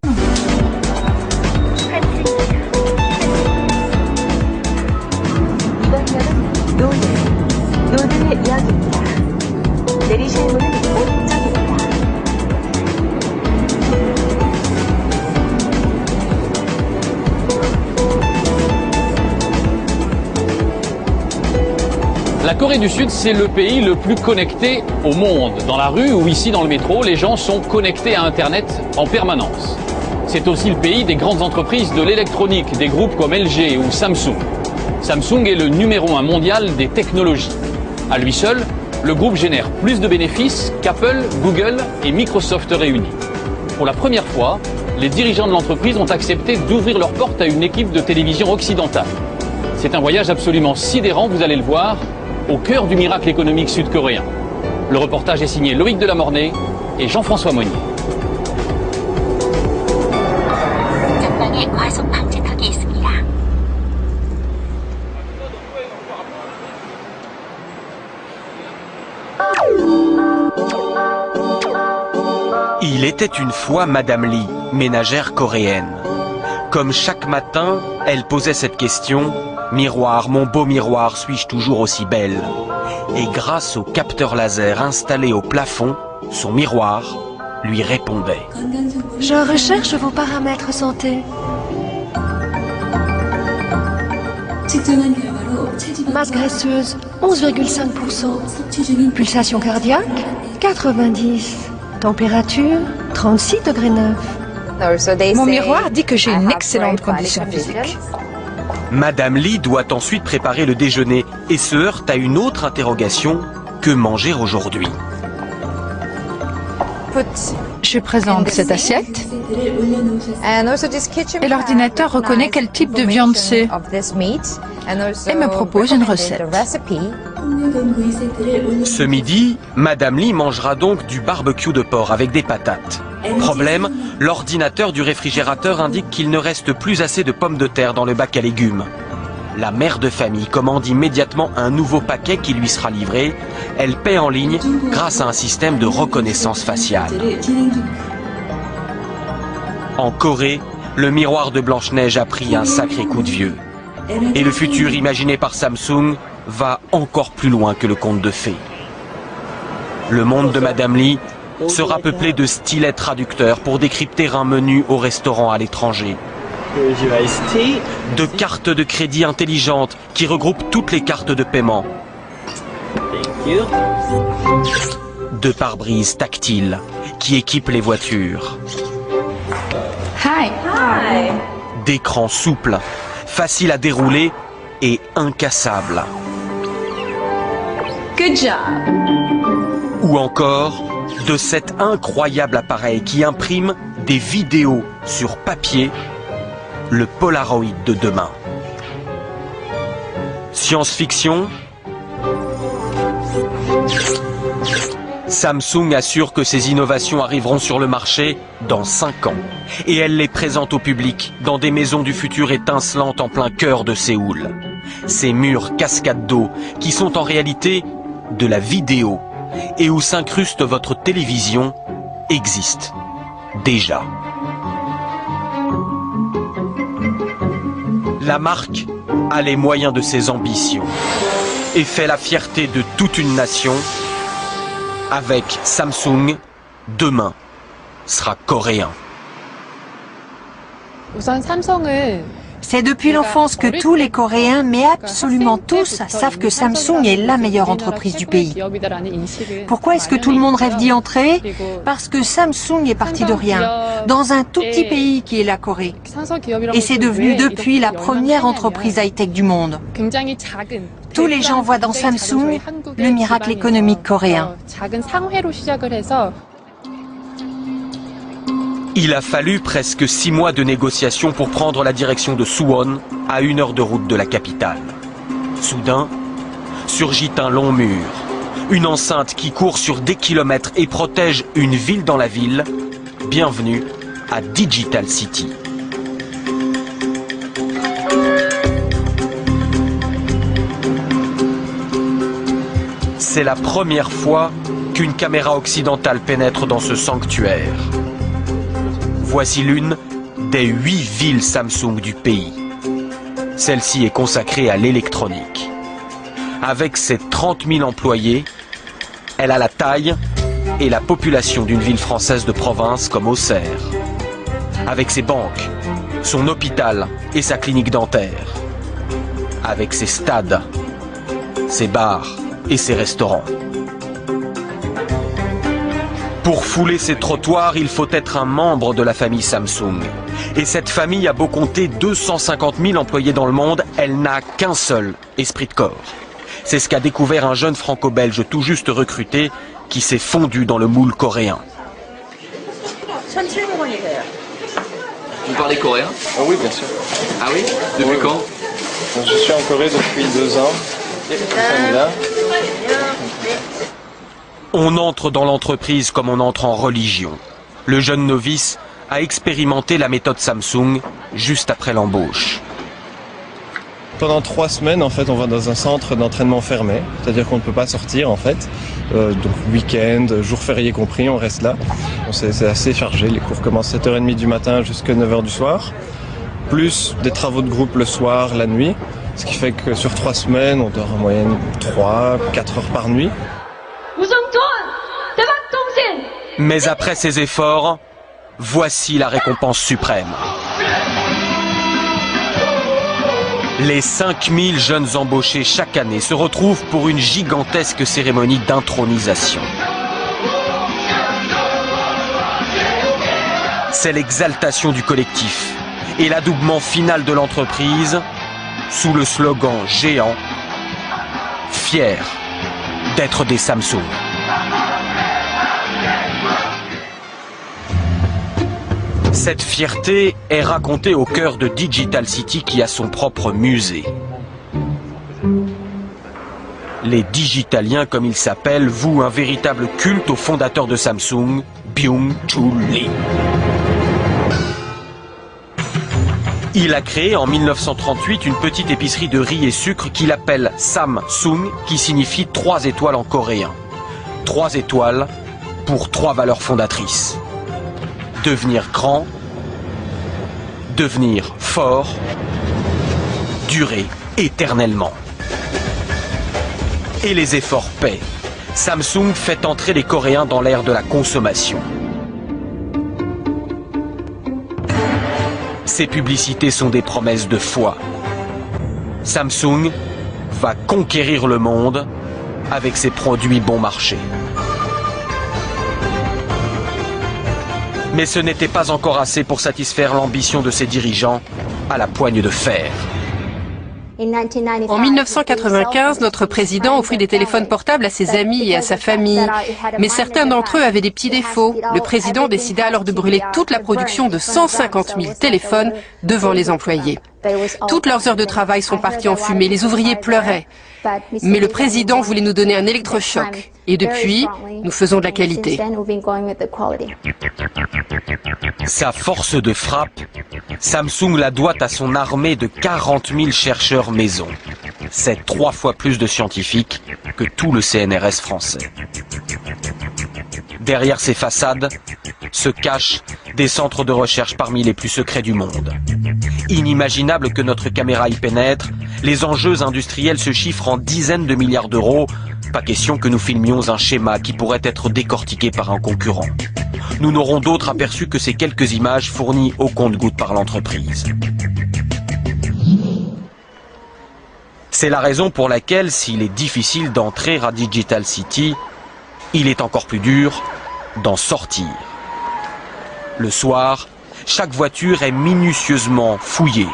이번역은 노드역입니다. 내리실 문은 오른쪽입니다. La Corée du Sud, c'est le pays le plus connecté au monde. Dans la rue ou ici dans le métro, les gens sont connectés à Internet en permanence. C'est aussi le pays des grandes entreprises de l'électronique, des groupes comme LG ou Samsung. Samsung est le numéro 1 mondial des technologies. À lui seul, le groupe génère plus de bénéfices qu'Apple, Google et Microsoft réunis. Pour la première fois, les dirigeants de l'entreprise ont accepté d'ouvrir leurs portes à une équipe de télévision occidentale. C'est un voyage absolument sidérant, vous allez le voir, au cœur du miracle économique sud-coréen. Le reportage est signé Loïc Delamornay et Jean-François Monnier. 전방에 과속 방지턱이 있습니다. Il était une fois Madame Lee, ménagère coréenne. Comme chaque matin, elle posait cette question: miroir, mon beau miroir, suis-je toujours aussi belle? Et grâce au capteur laser installé au plafond, son miroir lui répondait. Je recherche vos paramètres santé. Masse graisseuse, 11,5%. Pulsation cardiaque, 90. Température, 36 degrés 9. Mon miroir dit que j'ai une excellente condition physique. Madame Lee doit ensuite préparer le déjeuner et se heurte à une autre interrogation: que manger aujourd'hui? Je présente cette assiette et l'ordinateur reconnaît quel type de viande c'est et me propose une recette. Ce midi, Madame Lee mangera donc du barbecue de porc avec des patates. Problème, l'ordinateur du réfrigérateur indique qu'il ne reste plus assez de pommes de terre dans le bac à légumes. La mère de famille commande immédiatement un nouveau paquet qui lui sera livré. Elle paie en ligne grâce à un système de reconnaissance faciale. En Corée, le miroir de Blanche-Neige a pris un sacré coup de vieux. Et le futur imaginé par Samsung va encore plus loin que le conte de fées. Le monde de Madame Lee sera peuplé de stylets traducteurs pour décrypter un menu au restaurant à l'étranger. De cartes de crédit intelligentes qui regroupent toutes les cartes de paiement. De pare-brise tactiles qui équipent les voitures. Hi. D'écrans souples, faciles à dérouler et incassables. Good job. Ou encore de cet incroyable appareil qui imprime des vidéos sur papier, le Polaroid de demain. Science-fiction. Samsung assure que ces innovations arriveront sur le marché dans 5 ans. Et elle les présente au public dans des maisons du futur étincelantes en plein cœur de Séoul. Ces murs cascades d'eau qui sont en réalité de la vidéo et où s'incruste votre télévision existent déjà. La marque a les moyens de ses ambitions et fait la fierté de toute une nation. Avec Samsung, demain sera coréen. C'est depuis l'enfance que tous les Coréens, mais absolument tous, savent que Samsung est la meilleure entreprise du pays. Pourquoi est-ce que tout le monde rêve d'y entrer? Parce que Samsung est parti de rien, dans un tout petit pays qui est la Corée. Et c'est devenu depuis la première entreprise high-tech du monde. Tous les gens voient dans Samsung le miracle économique coréen. Il a fallu presque 6 mois de négociations pour prendre la direction de Suwon, à 1 heure de route de la capitale. Soudain, surgit un long mur, une enceinte qui court sur des kilomètres et protège une ville dans la ville. Bienvenue à Digital City. C'est la première fois qu'une caméra occidentale pénètre dans ce sanctuaire. Voici l'une des 8 villes Samsung du pays. Celle-ci est consacrée à l'électronique. Avec ses 30 000 employés, elle a la taille et la population d'une ville française de province comme Auxerre. Avec ses banques, son hôpital et sa clinique dentaire. Avec ses stades, ses bars et ses restaurants. Pour fouler ses trottoirs, il faut être un membre de la famille Samsung. Et cette famille a beau compter 250 000 employés dans le monde, elle n'a qu'un seul esprit de corps. C'est ce qu'a découvert un jeune franco-belge tout juste recruté qui s'est fondu dans le moule coréen. Vous parlez coréen? Ah oui, bien sûr. Ah oui? Depuis quand? Je suis en Corée depuis 2 ans. Là. On entre dans l'entreprise comme on entre en religion. Le jeune novice a expérimenté la méthode Samsung juste après l'embauche. Pendant 3 semaines, en fait, on va dans un centre d'entraînement fermé, c'est-à-dire qu'on ne peut pas sortir, en fait. Donc week-end, jours fériés compris, on reste là. C'est assez chargé, les cours commencent 7h30 du matin jusqu'à 9h du soir, plus des travaux de groupe le soir, la nuit, ce qui fait que sur 3 semaines, on dort en moyenne 3-4 heures par nuit. Mais après ces efforts, voici la récompense suprême. Les 5000 jeunes embauchés chaque année se retrouvent pour une gigantesque cérémonie d'intronisation. C'est l'exaltation du collectif et l'adoubement final de l'entreprise sous le slogan géant « Fiers d'être des Samsung ». Cette fierté est racontée au cœur de Digital City qui a son propre musée. Les Digitaliens, comme ils s'appellent, vouent un véritable culte au fondateur de Samsung, Byung-Chul Lee. Il a créé en 1938 une petite épicerie de riz et sucre qu'il appelle Samsung, qui signifie 3 étoiles en coréen. 3 étoiles pour 3 valeurs fondatrices. Devenir grand, devenir fort, durer éternellement. Et les efforts paient. Samsung fait entrer les Coréens dans l'ère de la consommation. Ces publicités sont des promesses de foi. Samsung va conquérir le monde avec ses produits bon marché. Mais ce n'était pas encore assez pour satisfaire l'ambition de ses dirigeants à la poigne de fer. En 1995, notre président offrit des téléphones portables à ses amis et à sa famille. Mais certains d'entre eux avaient des petits défauts. Le président décida alors de brûler toute la production de 150 000 téléphones devant les employés. Toutes leurs heures de travail sont parties en fumée, les ouvriers pleuraient. Mais le président voulait nous donner un électrochoc. Et depuis, nous faisons de la qualité. Sa force de frappe, Samsung la doit à son armée de 40 000 chercheurs maison. C'est 3 fois plus de scientifiques que tout le CNRS français. Derrière ces façades se cachent des centres de recherche parmi les plus secrets du monde. Inimaginable que notre caméra y pénètre, les enjeux industriels se chiffrent en dizaines de milliards d'euros. Pas question que nous filmions un schéma qui pourrait être décortiqué par un concurrent. Nous n'aurons d'autre aperçu que ces quelques images fournies au compte-gouttes par l'entreprise. C'est la raison pour laquelle, s'il est difficile d'entrer à Digital City, il est encore plus dur d'en sortir. Le soir, chaque voiture est minutieusement fouillée.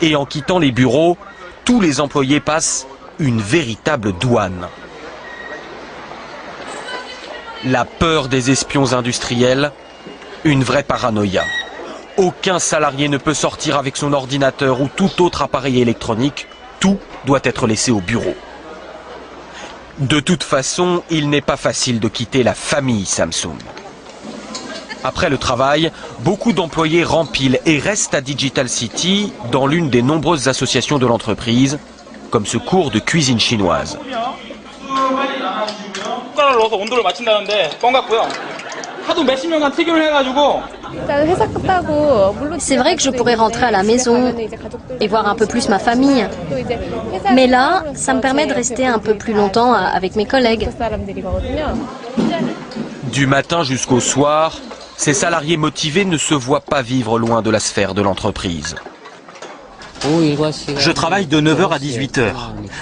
Et en quittant les bureaux, tous les employés passent une véritable douane. La peur des espions industriels, une vraie paranoïa. Aucun salarié ne peut sortir avec son ordinateur ou tout autre appareil électronique. Tout doit être laissé au bureau. De toute façon, il n'est pas facile de quitter la famille Samsung. Après le travail, beaucoup d'employés rempilent et restent à Digital City dans l'une des nombreuses associations de l'entreprise, comme ce cours de cuisine chinoise. C'est vrai que je pourrais rentrer à la maison et voir un peu plus ma famille. Mais là, ça me permet de rester un peu plus longtemps avec mes collègues. Du matin jusqu'au soir, ces salariés motivés ne se voient pas vivre loin de la sphère de l'entreprise. Je travaille de 9h à 18h.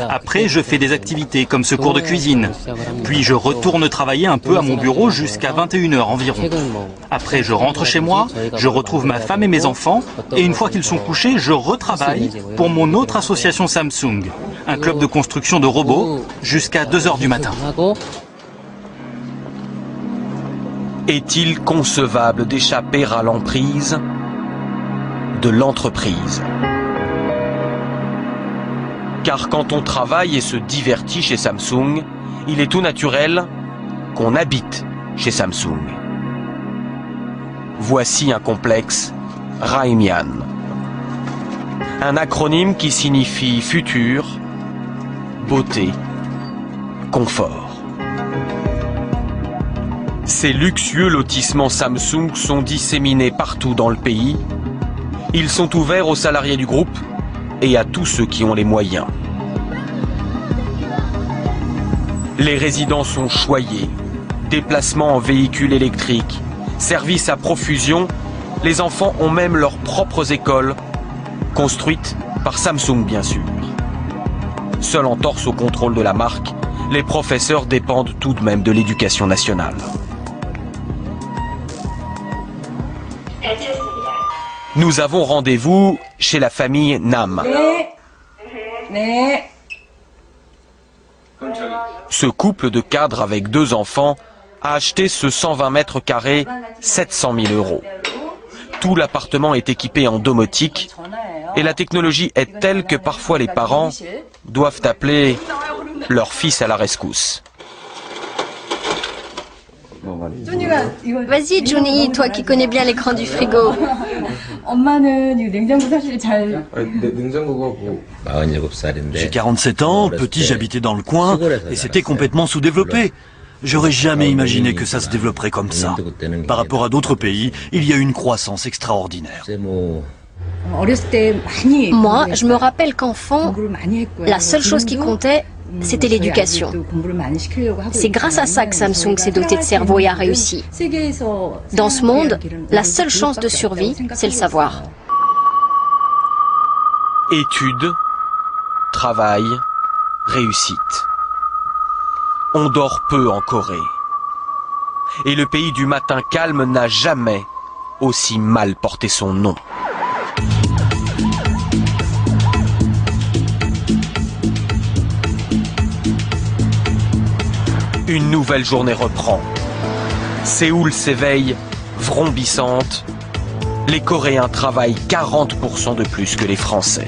Après, je fais des activités comme ce cours de cuisine. Puis je retourne travailler un peu à mon bureau jusqu'à 21h environ. Après, je rentre chez moi, je retrouve ma femme et mes enfants. Et une fois qu'ils sont couchés, je retravaille pour mon autre association Samsung, un club de construction de robots, jusqu'à 2h du matin. Est-il concevable d'échapper à l'emprise de l'entreprise ? Car quand on travaille et se divertit chez Samsung, il est tout naturel qu'on habite chez Samsung. Voici un complexe Raimian. Un acronyme qui signifie futur, beauté, confort. Ces luxueux lotissements Samsung sont disséminés partout dans le pays. Ils sont ouverts aux salariés du groupe et à tous ceux qui ont les moyens. Les résidents sont choyés, déplacements en véhicules électriques, services à profusion, les enfants ont même leurs propres écoles, construites par Samsung bien sûr. Seul entorse au contrôle de la marque, les professeurs dépendent tout de même de l'éducation nationale. Nous avons rendez-vous chez la famille Nam. Ce couple de cadres avec 2 enfants a acheté ce 120 mètres carrés 700 000 €. Tout l'appartement est équipé en domotique et la technologie est telle que parfois les parents doivent appeler leur fils à la rescousse. Vas-y, Johnny, toi qui connais bien l'écran du frigo. J'ai 47 ans, petit j'habitais dans le coin et c'était complètement sous-développé. J'aurais jamais imaginé que ça se développerait comme ça. Par rapport à d'autres pays, il y a eu une croissance extraordinaire. Moi, je me rappelle qu'enfant, la seule chose qui comptait, c'était l'éducation. C'est grâce à ça que Samsung s'est doté de cerveau et a réussi. Dans ce monde, la seule chance de survie, c'est le savoir. Études, travail, réussite. On dort peu en Corée. Et le pays du matin calme n'a jamais aussi mal porté son nom. Une nouvelle journée reprend. Séoul s'éveille, vrombissante. Les Coréens travaillent 40% de plus que les Français.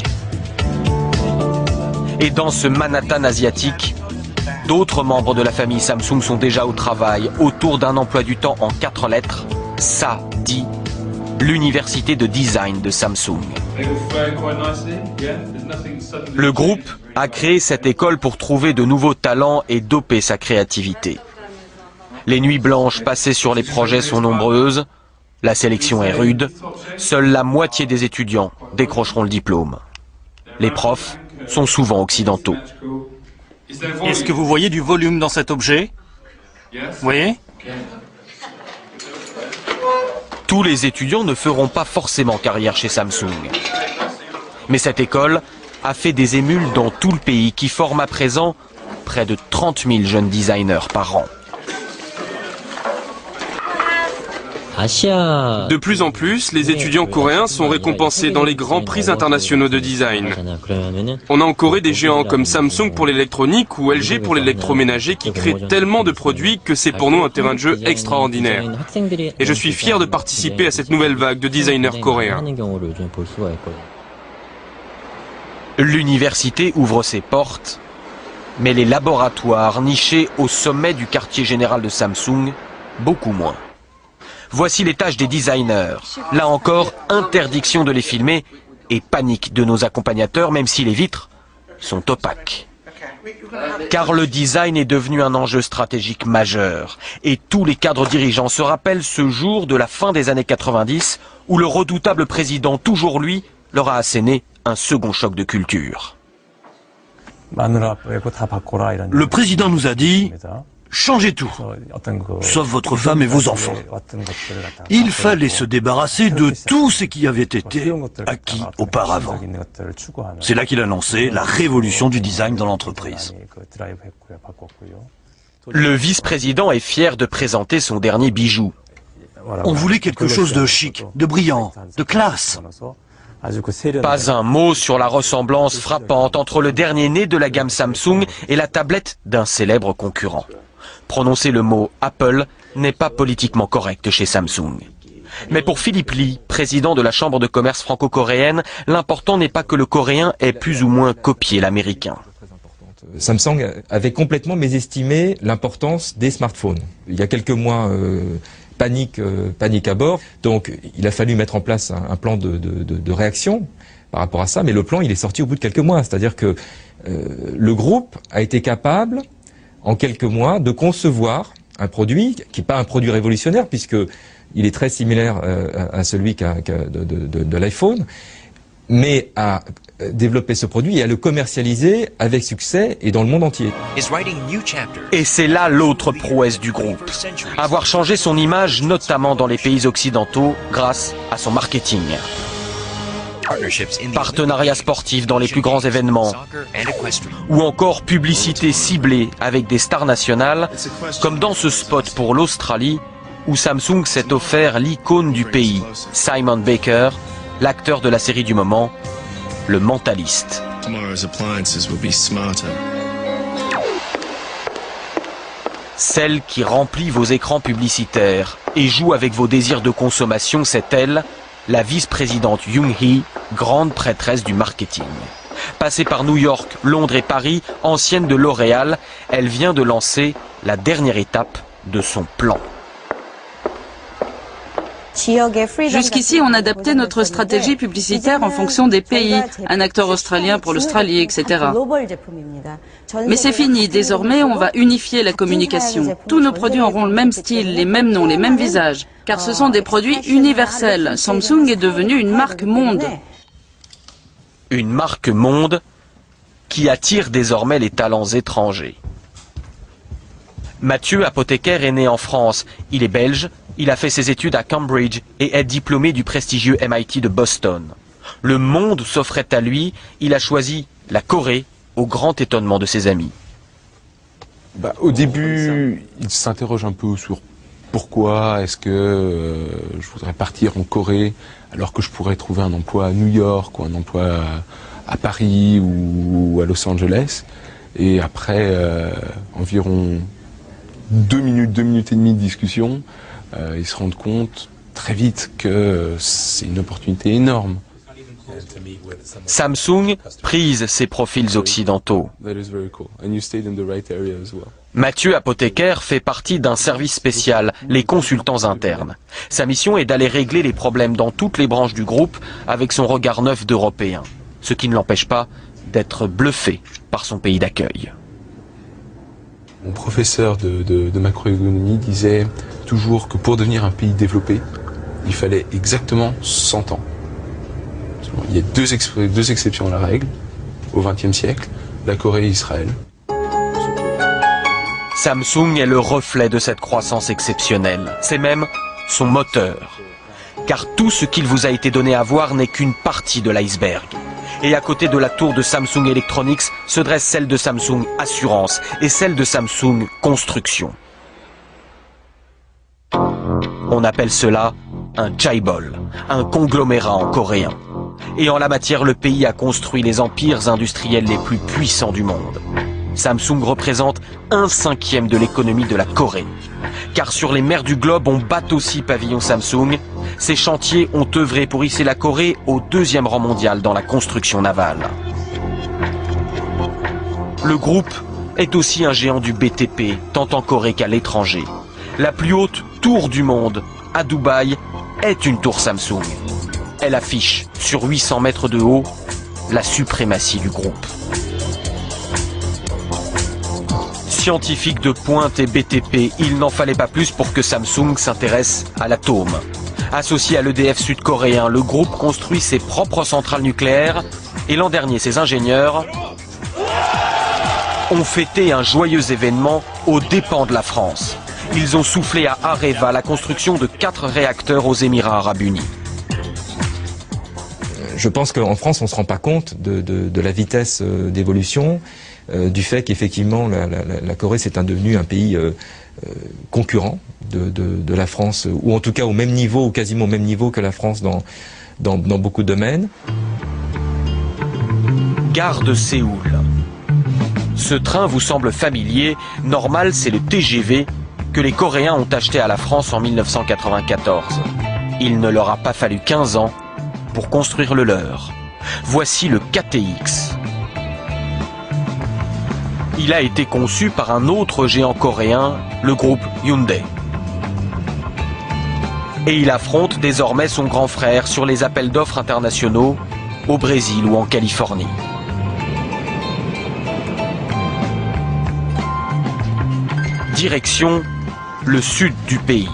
Et dans ce Manhattan asiatique, d'autres membres de la famille Samsung sont déjà au travail autour d'un emploi du temps en 4 lettres, SADI, l'université de design de Samsung. Le groupe a créé cette école pour trouver de nouveaux talents et doper sa créativité. Les nuits blanches passées sur les projets sont nombreuses, la sélection est rude, seule la moitié des étudiants décrocheront le diplôme. Les profs sont souvent occidentaux. Est-ce que vous voyez du volume dans cet objet? Vous voyez? Tous les étudiants ne feront pas forcément carrière chez Samsung. Mais cette école a fait des émules dans tout le pays qui forment à présent près de 30 000 jeunes designers par an. De plus en plus, les étudiants coréens sont récompensés dans les grands prix internationaux de design. On a en Corée des géants comme Samsung pour l'électronique ou LG pour l'électroménager qui créent tellement de produits que c'est pour nous un terrain de jeu extraordinaire. Et je suis fier de participer à cette nouvelle vague de designers coréens. L'université ouvre ses portes, mais les laboratoires nichés au sommet du quartier général de Samsung, beaucoup moins. Voici les tâches des designers. Là encore, interdiction de les filmer et panique de nos accompagnateurs, même si les vitres sont opaques. Car le design est devenu un enjeu stratégique majeur. Et tous les cadres dirigeants se rappellent ce jour de la fin des années 90 où le redoutable président, toujours lui, leur a asséné un second choc de culture. Le président nous a dit « Changez tout, sauf votre femme et vos enfants ». Il fallait se débarrasser de tout ce qui avait été acquis auparavant. C'est là qu'il a lancé la révolution du design dans l'entreprise. Le vice-président est fier de présenter son dernier bijou. On voulait quelque chose de chic, de brillant, de classe. Pas un mot sur la ressemblance frappante entre le dernier né de la gamme Samsung et la tablette d'un célèbre concurrent. Prononcer le mot Apple n'est pas politiquement correct chez Samsung. Mais pour Philippe Lee, président de la Chambre de commerce franco-coréenne, l'important n'est pas que le coréen ait plus ou moins copié l'américain. Samsung avait complètement mésestimé l'importance des smartphones. Il y a quelques mois, panique à bord. Donc il a fallu mettre en place un plan de réaction par rapport à ça. Mais le plan, il est sorti au bout de quelques mois. C'est-à-dire que le groupe a été capable, en quelques mois, de concevoir un produit qui n'est pas un produit révolutionnaire, puisque il est très similaire à celui de l'iPhone, mais à développer ce produit et à le commercialiser avec succès et dans le monde entier. Et c'est là l'autre prouesse du groupe. Avoir changé son image, notamment dans les pays occidentaux, grâce à son marketing. Partenariats sportifs dans les plus grands événements, ou encore publicité ciblée avec des stars nationales, comme dans ce spot pour l'Australie, où Samsung s'est offert l'icône du pays, Simon Baker, l'acteur de la série du moment, Le Mentaliste. Celle qui remplit vos écrans publicitaires et joue avec vos désirs de consommation, c'est elle, la vice-présidente Young-hee, grande prêtresse du marketing. Passée par New York, Londres et Paris, ancienne de L'Oréal, elle vient de lancer la dernière étape de son plan. Jusqu'ici, on adaptait notre stratégie publicitaire en fonction des pays, un acteur australien pour l'Australie, etc. Mais c'est fini, désormais on va unifier la communication. Tous nos produits auront le même style, les mêmes noms, les mêmes visages, car ce sont des produits universels. Samsung est devenue une marque monde. Une marque monde qui attire désormais les talents étrangers. Mathieu, apothicaire, est né en France. Il est belge. Il a fait ses études à Cambridge et est diplômé du prestigieux MIT de Boston. Le monde s'offrait à lui, il a choisi la Corée, au grand étonnement de ses amis. Au début, il s'interroge un peu sur pourquoi est-ce que je voudrais partir en Corée alors que je pourrais trouver un emploi à New York ou un emploi à Paris ou à Los Angeles. Et après environ 2 minutes et demie de discussion, ils se rendent compte très vite que c'est une opportunité énorme. Samsung prise ses profils occidentaux. Mathieu, apothicaire, fait partie d'un service spécial, les consultants internes. Sa mission est d'aller régler les problèmes dans toutes les branches du groupe avec son regard neuf d'Européen, ce qui ne l'empêche pas d'être bluffé par son pays d'accueil. Mon professeur de macroéconomie disait toujours que pour devenir un pays développé, il fallait exactement 100 ans. Il y a deux exceptions à la règle, au XXe siècle, la Corée et Israël. Samsung est le reflet de cette croissance exceptionnelle. C'est même son moteur. Car tout ce qu'il vous a été donné à voir n'est qu'une partie de l'iceberg. Et à côté de la tour de Samsung Electronics se dresse celle de Samsung Assurance et celle de Samsung Construction. On appelle cela un chaebol, un conglomérat en coréen. Et en la matière, le pays a construit les empires industriels les plus puissants du monde. Samsung représente 1/5 de l'économie de la Corée. Car sur les mers du globe, on bat aussi pavillon Samsung. Ces chantiers ont œuvré pour hisser la Corée au 2e rang mondial dans la construction navale. Le groupe est aussi un géant du BTP, tant en Corée qu'à l'étranger. La plus haute tour du monde, à Dubaï, est une tour Samsung. Elle affiche, sur 800 mètres de haut, la suprématie du groupe. Scientifique de pointe et BTP, il n'en fallait pas plus pour que Samsung s'intéresse à l'atome. Associé à l'EDF sud-coréen, le groupe construit ses propres centrales nucléaires et l'an dernier, ses ingénieurs ont fêté un joyeux événement aux dépens de la France. Ils ont soufflé à Areva la construction de 4 réacteurs aux Émirats arabes unis. Je pense qu'en France, on ne se rend pas compte de la vitesse d'évolution, du fait qu'effectivement la Corée c'est devenu un pays concurrent de la France, ou en tout cas au même niveau, ou quasiment au même niveau que la France dans beaucoup de domaines. Gare de Séoul. Ce train vous semble familier, normal c'est le TGV que les Coréens ont acheté à la France en 1994. Il ne leur a pas fallu 15 ans pour construire le leur. Voici le KTX. Il a été conçu par un autre géant coréen, le groupe Hyundai. Et il affronte désormais son grand frère sur les appels d'offres internationaux au Brésil ou en Californie. Direction le sud du pays.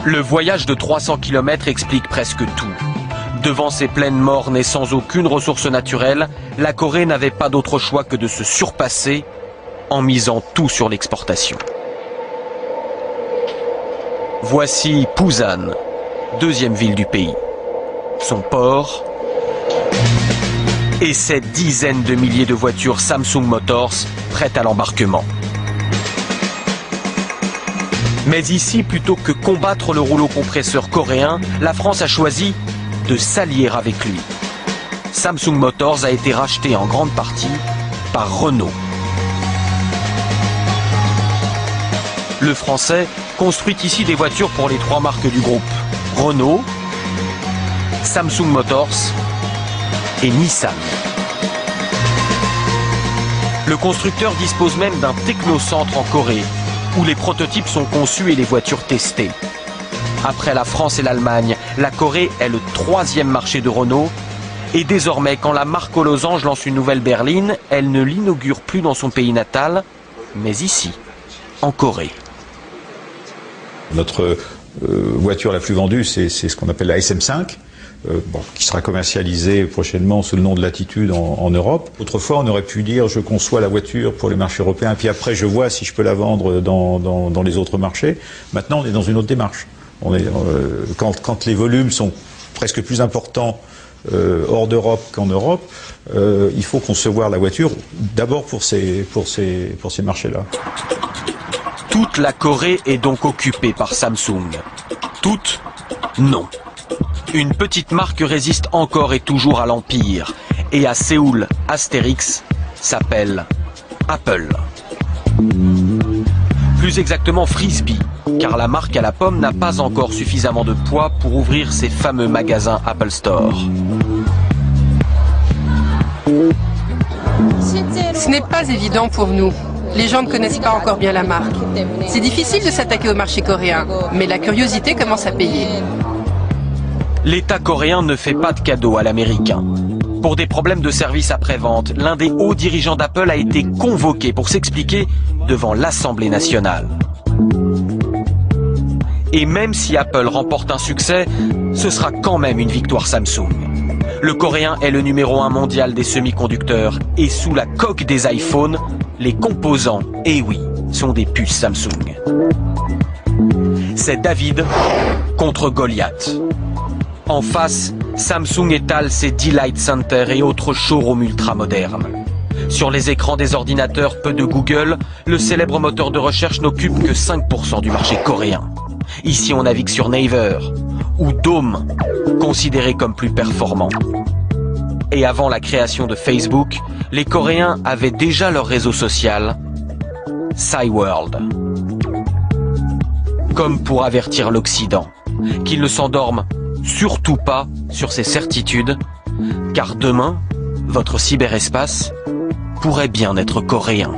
Le voyage de 300 km explique presque tout. Devant ces plaines mornes et sans aucune ressource naturelle, la Corée n'avait pas d'autre choix que de se surpasser en misant tout sur l'exportation. Voici Busan, deuxième ville du pays. Son port et ses dizaines de milliers de voitures Samsung Motors prêtes à l'embarquement. Mais ici, plutôt que combattre le rouleau compresseur coréen, la France a choisi de s'allier avec lui. Samsung Motors a été racheté en grande partie par Renault. Le Français construit ici des voitures pour les 3 marques du groupe: Renault, Samsung Motors et Nissan. Le constructeur dispose même d'un technocentre en Corée, où les prototypes sont conçus et les voitures testées. Après la France et l'Allemagne, la Corée est le 3e marché de Renault. Et désormais, quand la marque aux losanges lance une nouvelle berline, elle ne l'inaugure plus dans son pays natal, mais ici, en Corée. Notre voiture la plus vendue, c'est ce qu'on appelle la SM5. Qui sera commercialisée prochainement sous le nom de Latitude en Europe. Autrefois, on aurait pu dire je conçois la voiture pour les marchés européens, puis après je vois si je peux la vendre dans les autres marchés. Maintenant, on est dans une autre démarche. Quand les volumes sont presque plus importants hors d'Europe qu'en Europe, il faut concevoir la voiture d'abord pour ces marchés-là. Toute la Corée est donc occupée par Samsung. Toute, non. Une petite marque résiste encore et toujours à l'Empire. Et à Séoul, Astérix s'appelle Apple. Plus exactement Frisbee, car la marque à la pomme n'a pas encore suffisamment de poids pour ouvrir ses fameux magasins Apple Store. Ce n'est pas évident pour nous. Les gens ne connaissent pas encore bien la marque. C'est difficile de s'attaquer au marché coréen, mais la curiosité commence à payer. L'État coréen ne fait pas de cadeaux à l'américain. Pour des problèmes de service après-vente, l'un des hauts dirigeants d'Apple a été convoqué pour s'expliquer devant l'Assemblée nationale. Et même si Apple remporte un succès, ce sera quand même une victoire Samsung. Le Coréen est le numéro 1 mondial des semi-conducteurs et sous la coque des iPhones, les composants, et oui, sont des puces Samsung. C'est David contre Goliath. En face, Samsung étale ses Delight Center et autres showrooms ultra-modernes. Sur les écrans des ordinateurs peu de Google, le célèbre moteur de recherche n'occupe que 5% du marché coréen. Ici, on navigue sur Naver ou Dome, considéré comme plus performant. Et avant la création de Facebook, les Coréens avaient déjà leur réseau social, Cyworld. Comme pour avertir l'Occident, qu'il ne s'endorme surtout pas sur ses certitudes, car demain, votre cyberespace pourrait bien être coréen.